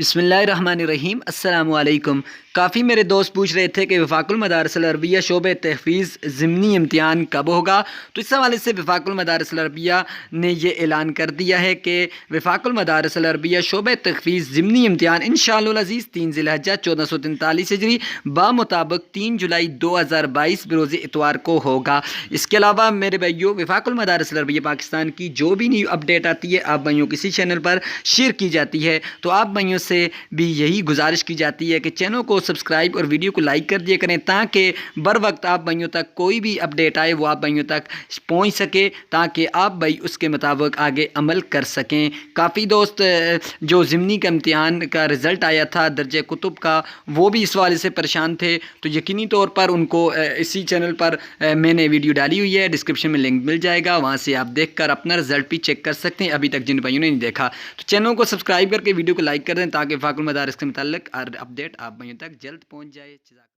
بسم اللہ الرحمن الرحیم۔ السلام علیکم۔ کافی میرے دوست پوچھ رہے تھے کہ وفاق المدارس العربیہ شعبہ تحفیظ ضمنی امتحان کب ہوگا، تو اس حوالے سے وفاق المدارس العربیہ نے یہ اعلان کر دیا ہے کہ وفاق المدارس العربیہ شعبہ تحفیظ ضمنی امتحان انشاءاللہ العزیز 3 ذی الحجہ 1443 ہجری بمطابق 3 جولائی 2022 بروز اتوار کو ہوگا۔ اس کے علاوہ میرے بھائیوں، وفاق المدارس العربیہ پاکستان کی جو بھی نیو اپڈیٹ آتی ہے آپ بھائیوں کسی چینل پر شیئر کی جاتی ہے، تو آپ بھائیوں سے بھی یہی گزارش کی جاتی ہے کہ چینل کو سبسکرائب اور ویڈیو کو لائک کر دیا کریں تاکہ بر وقت آپ بھائیوں تک کوئی بھی اپڈیٹ آئے وہ آپ بھائیوں تک پہنچ سکے، تاکہ آپ بھائی اس کے مطابق آگے عمل کر سکیں۔ کافی دوست جو ضمنی کا امتحان کا رزلٹ آیا تھا درجہ کتب کا، وہ بھی اس والے سے پریشان تھے، تو یقینی طور پر ان کو اسی چینل پر میں نے ویڈیو ڈالی ہوئی ہے، ڈسکرپشن میں لنک مل جائے گا، وہاں سے آپ دیکھ کر اپنا رزلٹ بھی چیک کر سکتے ہیں ابھی تک جن بھائیوں نے نہیں دیکھا۔ تو چینل کو سبسکرائب کر کے ویڈیو کو لائک کر دیں تاکہ وفاق المدارس کے متعلق اپڈیٹ آپ بھائیوں تک جلد پہنچ جائے۔